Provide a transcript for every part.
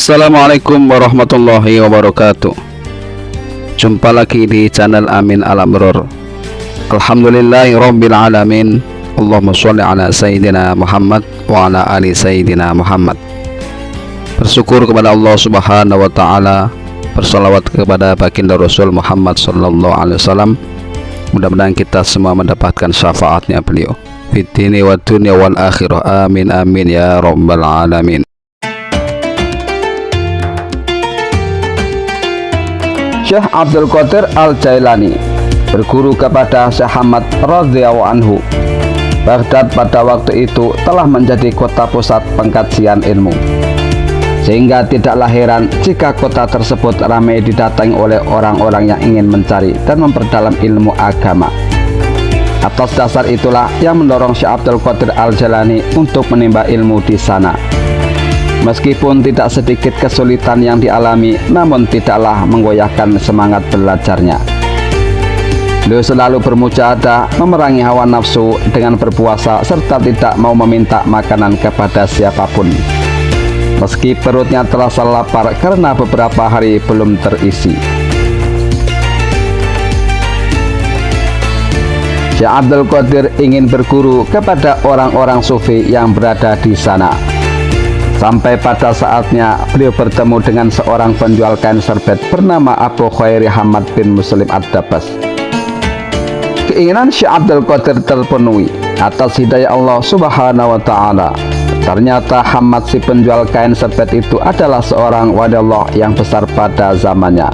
Assalamualaikum warahmatullahi wabarakatuh. Jumpa lagi di channel Amin Al-Amrur. Alhamdulillahi rabbil alamin. Allahumma sholli ala Sayyidina Muhammad wa ala ali Sayyidina Muhammad. Bersyukur kepada Allah subhanahu wa ta'ala, bersalawat kepada baginda Rasul Muhammad sallallahu alaihi wasallam. Mudah-mudahan kita semua mendapatkan syafaatnya beliau fid dini wa dunya wal akhirah. Amin amin ya rabbal alamin. Syekh Abdul Qadir Al-Jailani berguru kepada Syekh Ahmad radhiyallahu anhu. Baghdad pada waktu itu telah menjadi kota pusat pengkajian ilmu, sehingga tidaklah heran jika kota tersebut ramai didatangi oleh orang-orang yang ingin mencari dan memperdalam ilmu agama. Atas dasar itulah yang mendorong Syekh Abdul Qadir Al-Jailani untuk menimba ilmu di sana. Meskipun tidak sedikit kesulitan yang dialami, namun tidaklah menggoyahkan semangat belajarnya. Beliau selalu bermujahadah, memerangi hawa nafsu dengan berpuasa serta tidak mau meminta makanan kepada siapapun, meski perutnya terasa lapar karena beberapa hari belum terisi. Syekh Abdul Qadir ingin berguru kepada orang-orang sufi yang berada di sana. Sampai pada saatnya beliau bertemu dengan seorang penjual kain serbet bernama Abu Khairi Hamad bin Muslim Ad-Dabas. Keinginan Syekh Abdul Qadir terpenuhi atas hidayah Allah subhanahu wa ta'ala. Ternyata Hamad, si penjual kain serbet itu, adalah seorang wali Allah yang besar pada zamannya.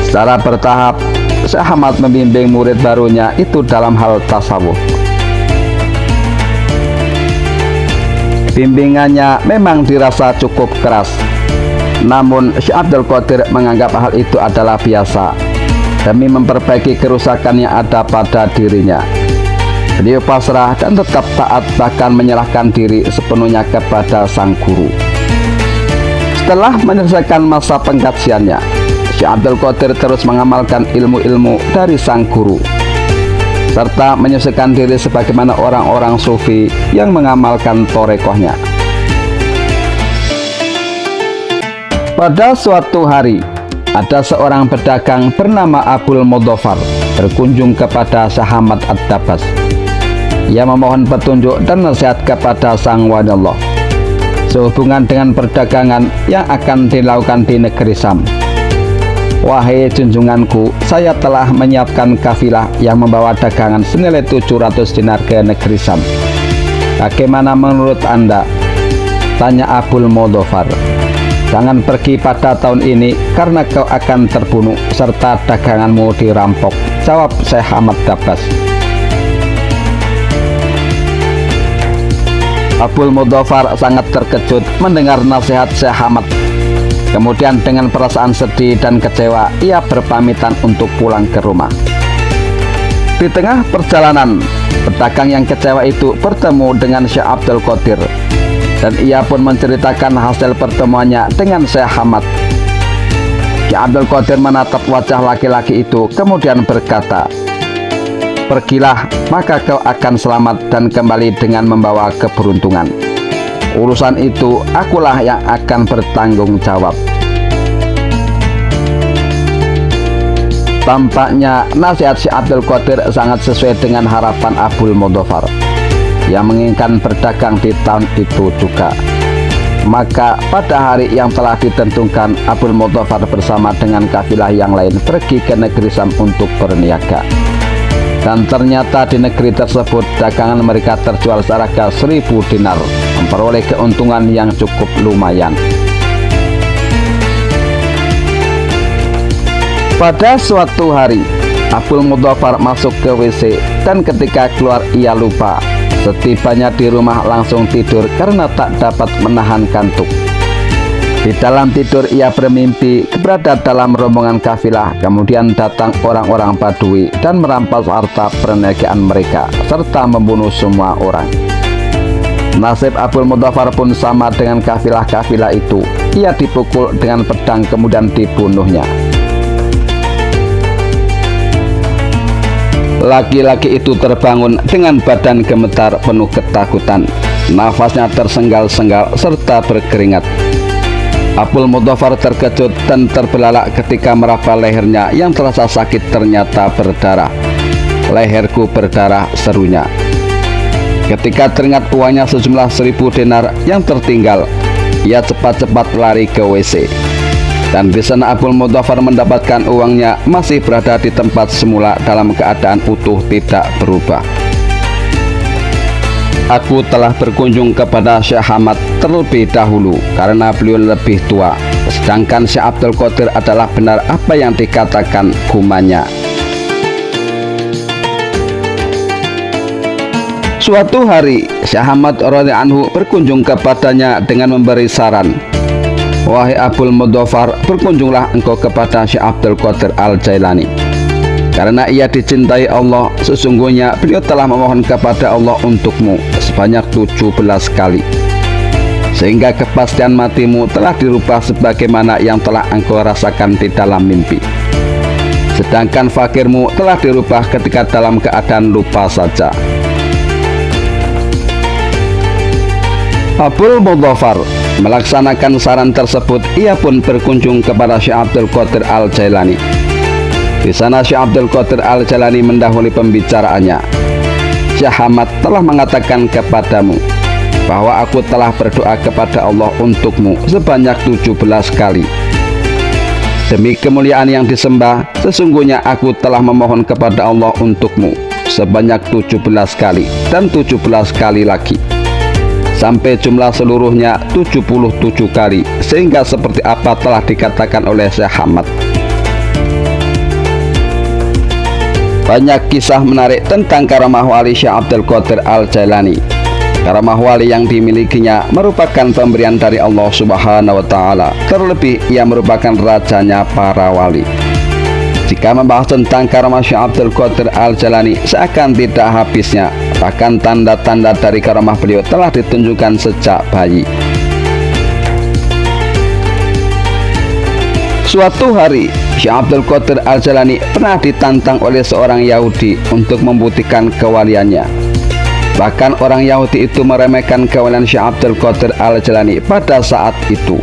Secara bertahap Syekh Hamad membimbing murid barunya itu dalam hal tasawuf. Bimbingannya memang dirasa cukup keras, namun Syekh Abdul Qadir menganggap hal itu adalah biasa demi memperbaiki kerusakan yang ada pada dirinya. Beliau pasrah dan tetap taat, bahkan menyerahkan diri sepenuhnya kepada sang guru. Setelah menyelesaikan masa pengkajiannya, Syekh Abdul Qadir terus mengamalkan ilmu-ilmu dari sang guru serta menyesuaikan diri sebagaimana orang-orang sufi yang mengamalkan torekohnya. Pada suatu hari, ada seorang pedagang bernama Abul Mudhafar berkunjung kepada Syekh Ahmad Ad-Dabas. Ia memohon petunjuk dan nasihat kepada sang wali Allah sehubungan dengan perdagangan yang akan dilakukan di negeri Syam. Wahai junjunganku, saya telah menyiapkan kafilah yang membawa dagangan senilai 700 dinar ke negeri Syam. Bagaimana menurut Anda? Tanya Abul Mudhafar. Jangan pergi pada tahun ini karena kau akan terbunuh serta daganganmu dirampok, jawab Syekh Ahmad Dabas. Abul Mudhafar sangat terkejut mendengar nasihat Syekh Ahmad. Kemudian dengan perasaan sedih dan kecewa, ia berpamitan untuk pulang ke rumah. Di tengah perjalanan, pedagang yang kecewa itu bertemu dengan Syekh Abdul Qadir, dan ia pun menceritakan hasil pertemuannya dengan Syekh Ahmad. Syekh Abdul Qadir menatap wajah laki-laki itu, kemudian berkata, "Pergilah, maka kau akan selamat dan kembali dengan membawa keberuntungan. Urusan itu akulah yang akan bertanggung jawab." Tampaknya nasihat Syekh Abdul Qadir sangat sesuai dengan harapan Abul Mudhafar yang menginginkan berdagang di tahun itu juga. Maka pada hari yang telah ditentukan, Abul Mudhafar bersama dengan kafilah yang lain pergi ke negeri Syam untuk berniaga. Dan ternyata di negeri tersebut dagangan mereka terjual seharga 1000 dinar, memperoleh keuntungan yang cukup lumayan. Pada suatu hari, Abul Mudhafar masuk ke WC dan ketika keluar ia lupa. Setibanya di rumah langsung tidur karena tak dapat menahan kantuk. Di dalam tidur ia bermimpi berada dalam rombongan kafilah, kemudian datang orang-orang Badui dan merampas harta perniagaan mereka serta membunuh semua orang. Nasib Abul Mudhafar pun sama dengan kafilah-kafilah itu. Ia dipukul dengan pedang kemudian dibunuhnya. Laki-laki itu terbangun dengan badan gemetar penuh ketakutan. Nafasnya tersenggal-senggal serta berkeringat. Abdul Mudzaffar terkejut dan terbelalak ketika meraba lehernya yang terasa sakit ternyata berdarah. "Leherku berdarah," serunya. Ketika teringat uangnya sejumlah 1000 dinar yang tertinggal, ia cepat-cepat lari ke WC. Dan di sana Abdul Mudzaffar mendapatkan uangnya masih berada di tempat semula dalam keadaan utuh tidak berubah. "Aku telah berkunjung kepada Syekh Ahmad terlebih dahulu karena beliau lebih tua, sedangkan Syekh Abdul Qadir adalah benar apa yang dikatakan gumanya." Suatu hari Syekh Ahmad radhiyallahu anhu berkunjung kepadanya dengan memberi saran, "Wahai Abdul Mudzaffar, berkunjunglah engkau kepada Syekh Abdul Qadir Al-Jailani. Karena ia dicintai Allah, sesungguhnya beliau telah memohon kepada Allah untukmu sebanyak 17 kali. Sehingga kepastian matimu telah dirubah sebagaimana yang telah engkau rasakan di dalam mimpi. Sedangkan fakirmu telah dirubah ketika dalam keadaan lupa saja." Abdul Mudzaffar melaksanakan saran tersebut. Ia pun berkunjung kepada Syekh Abdul Qadir Al-Jailani. Di sana Syekh Abdul Qadir Al-Jailani mendahului pembicaraannya. "Syekh Ahmad telah mengatakan kepadamu bahwa aku telah berdoa kepada Allah untukmu sebanyak 17 kali. Demi kemuliaan yang disembah, sesungguhnya aku telah memohon kepada Allah untukmu sebanyak 17 kali dan 17 kali lagi, sampai jumlah seluruhnya 77 kali, sehingga seperti apa telah dikatakan oleh Syekh Ahmad." Banyak kisah menarik tentang karamah wali Syekh Abdul Qadir Al-Jailani. Karamah wali yang dimilikinya merupakan pemberian dari Allah Subhanahu wa Ta'ala. Terlebih ia merupakan rajanya para wali. Jika membahas tentang karamah Syekh Abdul Qadir Al-Jailani seakan tidak habisnya. Bahkan tanda-tanda dari karamah beliau telah ditunjukkan sejak bayi. Suatu hari Syekh Abdul Qadir Al-Jailani pernah ditantang oleh seorang Yahudi untuk membuktikan kewaliannya. Bahkan orang Yahudi itu meremehkan kewalian Syekh Abdul Qadir Al-Jailani pada saat itu.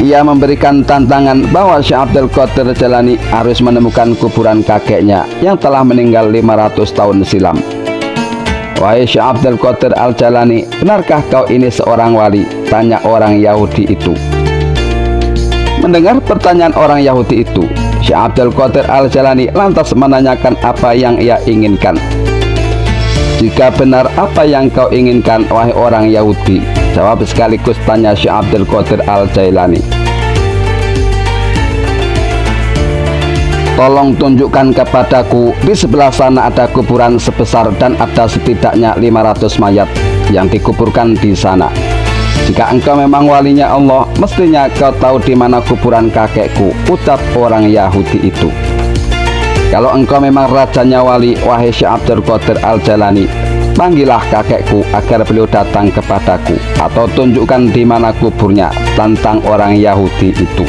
Ia memberikan tantangan bahwa Syekh Abdul Qadir Al-Jailani harus menemukan kuburan kakeknya yang telah meninggal 500 tahun silam. "Wahai Syekh Abdul Qadir Al-Jailani, benarkah kau ini seorang wali?" tanya orang Yahudi itu. Mendengar pertanyaan orang Yahudi itu, Syekh Abdul Qadir Al-Jailani lantas menanyakan apa yang ia inginkan. "Jika benar apa yang kau inginkan, wahai orang Yahudi," jawab sekaligus tanya Syekh Abdul Qadir Al-Jailani, "Tolong tunjukkan kepadaku, di sebelah sana ada kuburan sebesar dan ada setidaknya 500 mayat yang dikuburkan di sana. Jika engkau memang walinya Allah, mestinya kau tahu di mana kuburan kakekku," ucap orang Yahudi itu. "Kalau engkau memang rajanya wali, wahai Syekh Abdul Qadir Al-Jailani, panggillah kakekku agar beliau datang kepadaku, atau tunjukkan di mana kuburnya," tantang orang Yahudi itu.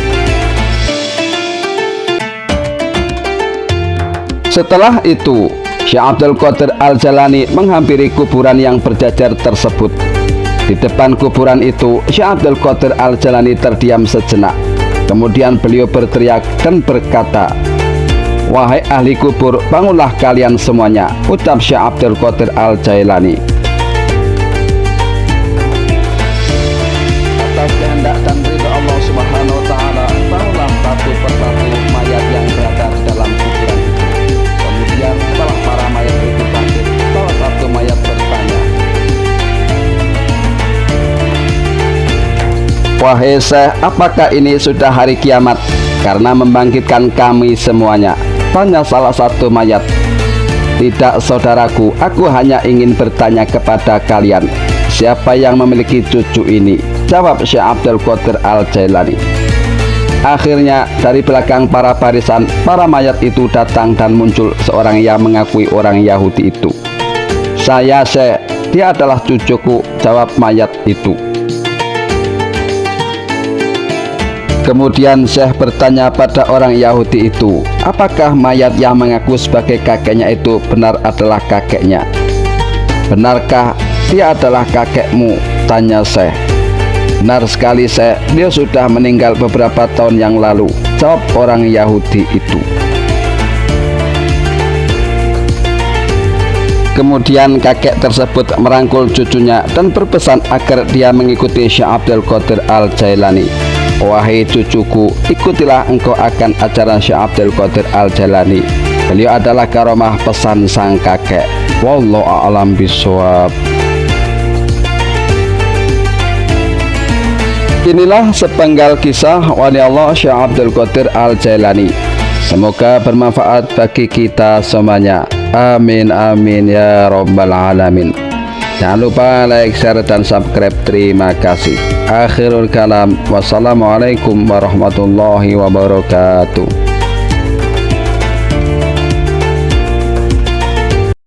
Setelah itu, Syekh Abdul Qadir Al-Jailani menghampiri kuburan yang berjajar tersebut. Di depan kuburan itu, Syekh Abdul Qadir Al-Jailani terdiam sejenak. Kemudian beliau berteriak dan berkata, "Wahai ahli kubur, bangunlah kalian semuanya," ucap Syekh Abdul Qadir Al-Jailani. Atas kehendak dan ridha Allah Subhanahu wa Ta'ala, bangunlah satu persatu mayat yang berada di dalam kuburan itu. Kemudian setelah para mayat itu bangkit, salah satu mayat bertanya, "Wahai Syekh, apakah ini sudah hari kiamat karena membangkitkan kami semuanya?" tanya salah satu mayat. "Tidak saudaraku, aku hanya ingin bertanya kepada kalian, siapa yang memiliki cucu ini?" jawab Syekh Abdul Qadir Al-Jailani. Akhirnya dari belakang para barisan, para mayat itu datang dan muncul seorang yang mengakui orang Yahudi itu. "Saya Syekh, dia adalah cucuku," jawab mayat itu. Kemudian Syekh bertanya pada orang Yahudi itu, apakah mayat yang mengaku sebagai kakeknya itu benar adalah kakeknya? "Benarkah dia adalah kakekmu?" tanya Syekh. Benar sekali Syekh, dia sudah meninggal beberapa tahun yang lalu, jawab orang Yahudi itu. Kemudian kakek tersebut merangkul cucunya dan berpesan agar dia mengikuti Syekh Abdul Qadir Al-Jailani. Wahai cucuku, ikutilah engkau akan ajaran Syekh Abdul Qadir Al-Jailani. Beliau adalah karomah, pesan sang kakek. Wallahu a'lam bishawab. Inilah sepenggal kisah wali Allah Syekh Abdul Qadir Al-Jailani. Semoga bermanfaat bagi kita semuanya. Amin amin ya rabbal alamin. Jangan lupa like, share, dan subscribe. Terima kasih. Akhirul kalam. Wassalamualaikum warahmatullahi wabarakatuh.